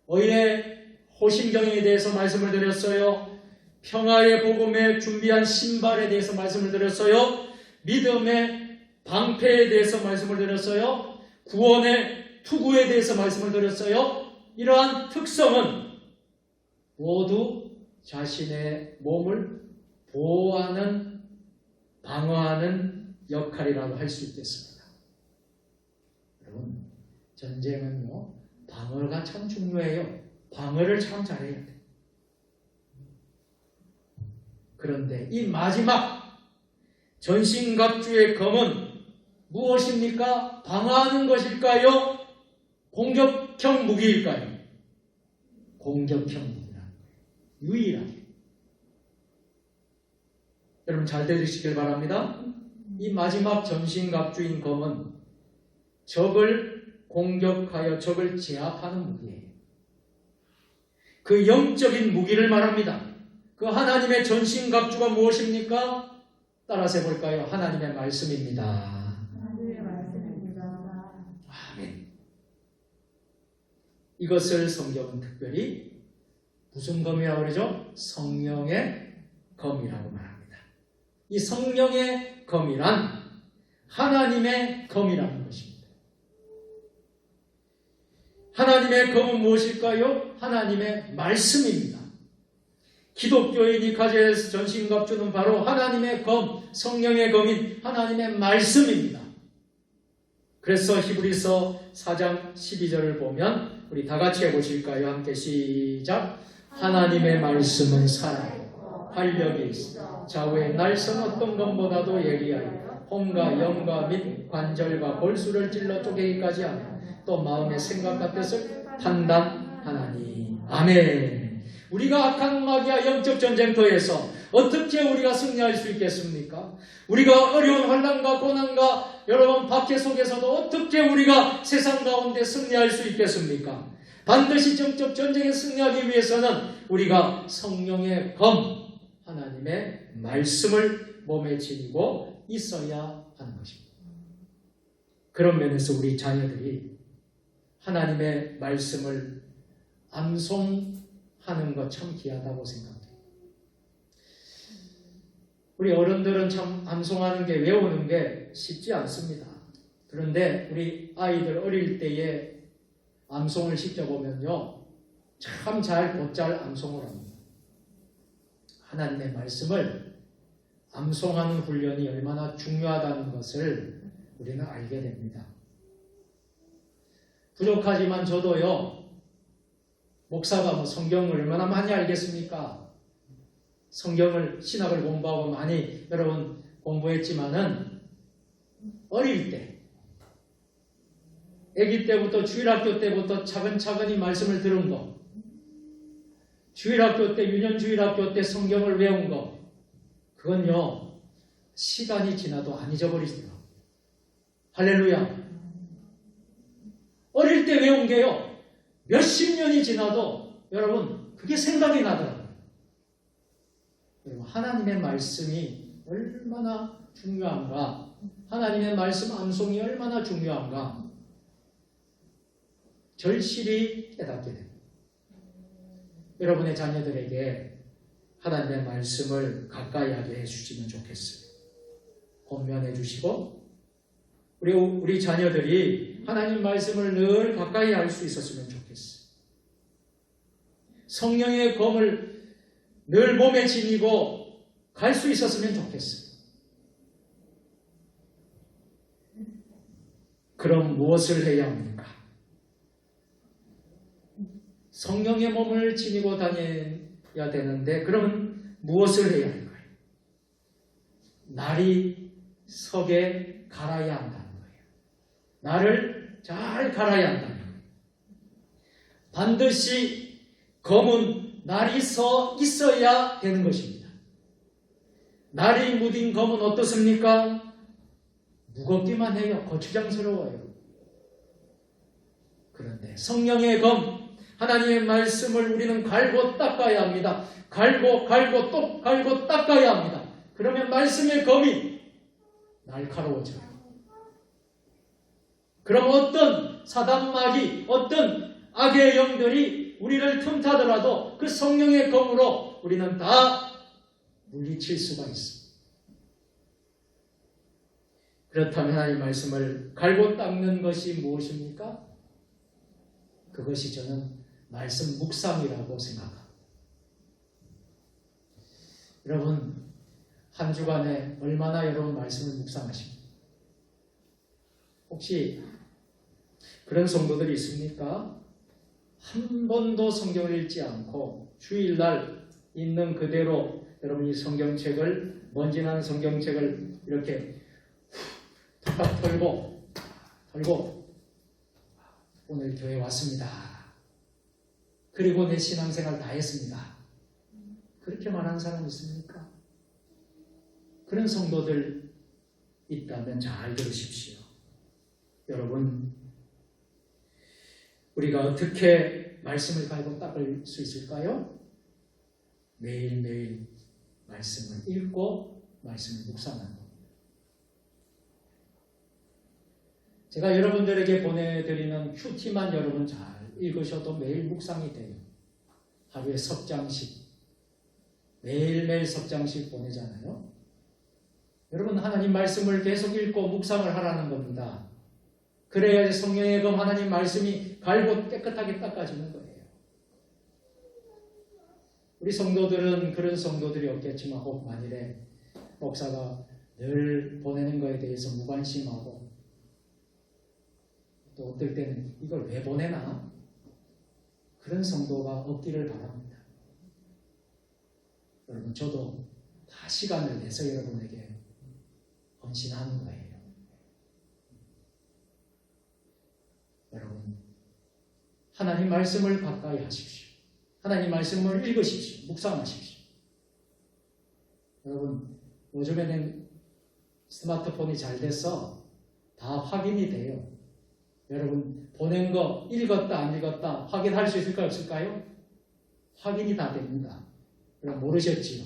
의의 호심경에 대해서 말씀을 드렸어요. 평화의 복음에 준비한 신발에 대해서 말씀을 드렸어요. 믿음의 방패에 대해서 말씀을 드렸어요. 구원의 투구에 대해서 말씀을 드렸어요. 이러한 특성은 모두 자신의 몸을 보호하는, 방어하는 역할이라고 할 수 있겠습니다. 여러분, 전쟁은요, 방어가 참 중요해요. 방어를 참 잘해야 돼요. 그런데 이 마지막 전신갑주의 검은 무엇입니까? 방어하는 것일까요? 공격형 무기일까요? 공격형 무기라는 거예요. 유일하게. 여러분 잘 들으시길 바랍니다. 이 마지막 전신갑주인 검은 적을 공격하여 적을 제압하는 무기예요. 그 영적인 무기를 말합니다. 그 하나님의 전신갑주가 무엇입니까? 따라서 해볼까요? 하나님의 말씀입니다. 하나님의 말씀입니다. 아멘. 이것을 성경은 특별히 무슨 검이라고 그러죠? 성령의 검이라고 말합니다. 이 성령의 검이란 하나님의 검이라는 것입니다. 하나님의 검은 무엇일까요? 하나님의 말씀입니다. 기독교인이 가져야 할 전신갑주는 바로 하나님의 검, 성령의 검인 하나님의 말씀입니다. 그래서 히브리서 4장 12절을 보면 우리 다 같이 해보실까요? 함께 시작. 하나님의 말씀은 살아있고 활력이 있어 좌우의 날선 어떤 것보다도 예리하여 혼과 영과 및 관절과 골수를 찔러 쪼개기까지 하며 또 마음의 생각과 뜻을 판단하나니. 아멘. 우리가 악한 마귀와 영적 전쟁터에서 어떻게 우리가 승리할 수 있겠습니까? 우리가 어려운 환난과 고난과 여러분 박해 속에서도 어떻게 우리가 세상 가운데 승리할 수 있겠습니까? 반드시 정적 전쟁에 승리하기 위해서는 우리가 성령의 검, 하나님의 말씀을 몸에 지니고 있어야 하는 것입니다. 그런 면에서 우리 자녀들이 하나님의 말씀을 암송하는 것 참 귀하다고 생각합니다. 우리 어른들은 참 암송하는 게, 외우는 게 쉽지 않습니다. 그런데 우리 아이들 어릴 때에 암송을 시켜보면요, 참 잘 곧잘 암송을 합니다. 하나님의 말씀을 암송하는 훈련이 얼마나 중요하다는 것을 우리는 알게 됩니다. 부족하지만 저도요, 목사가 뭐 성경을 얼마나 많이 알겠습니까? 성경을, 신학을 공부하고 많이 여러분 공부했지만은 어릴 때, 아기 때부터 주일학교 때부터 차근차근히 말씀을 들은 거, 주일학교 때, 유년주일학교 때 성경을 외운 거, 그건요, 시간이 지나도 안 잊어버리더라고요. 할렐루야. 어릴 때 외운 게요, 몇십 년이 지나도 여러분 그게 생각이 나더라고요. 하나님의 말씀이 얼마나 중요한가, 하나님의 말씀 암송이 얼마나 중요한가 절실히 깨닫게 됩니다. 여러분의 자녀들에게 하나님의 말씀을 가까이 하게 해주시면 좋겠어요. 권면해 주시고 우리 자녀들이 하나님 말씀을 늘 가까이 할 수 있었으면 좋겠어요. 성령의 검을 늘 몸에 지니고 갈 수 있었으면 좋겠어요. 그럼 무엇을 해야 합니까? 성령의 몸을 지니고 다녀야 되는데 그러면 무엇을 해야 할까요? 날이 석에 갈아야 한다는 거예요. 날을 잘 갈아야 한다는 거예요. 반드시 검은 날이 서 있어야 되는 것입니다. 날이 묻은 검은 어떻습니까? 무겁기만 해요. 거추장스러워요. 그런데 성령의 검, 하나님의 말씀을 우리는 갈고 닦아야 합니다. 갈고 또 갈고 닦아야 합니다. 그러면 말씀의 검이 날카로워져요. 그럼 어떤 사단마귀, 어떤 악의 영들이 우리를 틈타더라도 그 성령의 검으로 우리는 다 물리칠 수가 있습니다. 그렇다면 하나님의 말씀을 갈고 닦는 것이 무엇입니까? 그것이 저는 말씀 묵상이라고 생각합니다. 여러분, 한 주간에 얼마나 여러분 말씀을 묵상하십니까? 혹시 그런 성도들이 있습니까? 한 번도 성경을 읽지 않고 주일날 있는 그대로 여러분이 성경책을, 먼지나는 성경책을 이렇게 툭툭 털고 오늘 교회 왔습니다. 그리고 내 신앙생활 다 했습니다. 그렇게 말하는 사람 있습니까? 그런 성도들 있다면 잘 들으십시오. 여러분, 우리가 어떻게 말씀을 갈고 닦을 수 있을까요? 매일매일 말씀을 읽고 말씀을 묵상하는 겁니다. 제가 여러분들에게 보내드리는 큐티만 여러분 잘 읽으셔도 매일 묵상이 돼요. 하루에 석 장씩, 매일매일 석 장씩 보내잖아요. 여러분, 하나님 말씀을 계속 읽고 묵상을 하라는 겁니다. 그래야지 성령의 검 하나님 말씀이 갈고 깨끗하게 닦아지는 거예요. 우리 성도들은 그런 성도들이 없겠지만 혹 만일에 목사가 늘 보내는 거에 대해서 무관심하고 또 어떨 때는 이걸 왜 보내나? 그런 성도가 없기를 바랍니다. 여러분, 저도 다 시간을 내서 여러분에게 헌신하는 거예요. 여러분, 하나님 말씀을 가까이 하십시오. 하나님 말씀을 읽으십시오. 묵상하십시오. 여러분, 요즘에는 스마트폰이 잘 돼서 다 확인이 돼요. 여러분, 보낸 거 읽었다 안 읽었다 확인할 수 있을까요? 없을까요? 확인이 다 됩니다. 그럼 모르셨지요?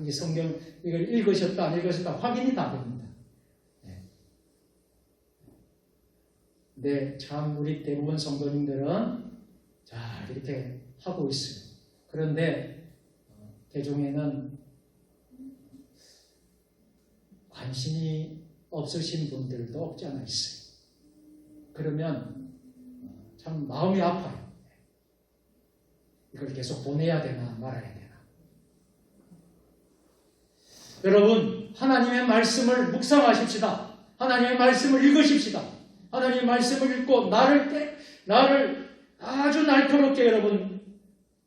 이 성경 이걸 읽으셨다 안 읽으셨다 확인이 다 됩니다. 네, 참 우리 대부분 성도님들은 잘 이렇게 하고 있어요. 그런데 개종에는 관심이 없으신 분들도 없지 않아 있어요. 그러면 참 마음이 아파요. 이걸 계속 보내야 되나 말아야 되나. 여러분, 하나님의 말씀을 묵상하십시다. 하나님의 말씀을 읽으십시다. 하나님의 말씀을 읽고 나를 아주 날카롭게 여러분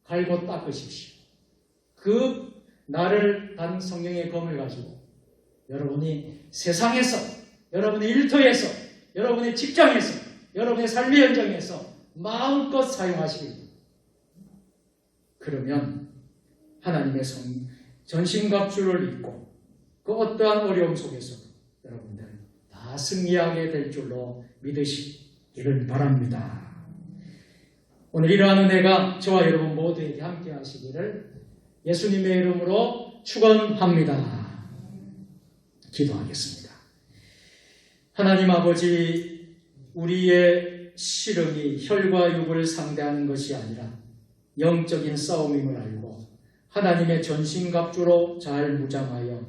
갈고 닦으십시오. 그 나를 단 성령의 검을 가지고 여러분이 세상에서, 여러분의 일터에서, 여러분의 직장에서, 여러분의 삶의 현장에서 마음껏 사용하시길. 그러면 하나님의 전신갑주를 입고 그 어떠한 어려움 속에서 여러분들 다 승리하게 될 줄로 믿으시기를 바랍니다. 오늘 이러한 은혜가 저와 여러분 모두에게 함께 하시기를 예수님의 이름으로 축원합니다. 기도하겠습니다. 하나님 아버지, 우리의 실험이 혈과 육을 상대하는 것이 아니라 영적인 싸움임을 알고 하나님의 전신갑주로 잘 무장하여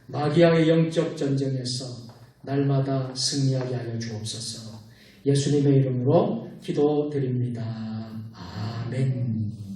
마귀와의 영적 전쟁에서 날마다 승리하게 하여 주옵소서. 예수님의 이름으로 기도드립니다. 아멘.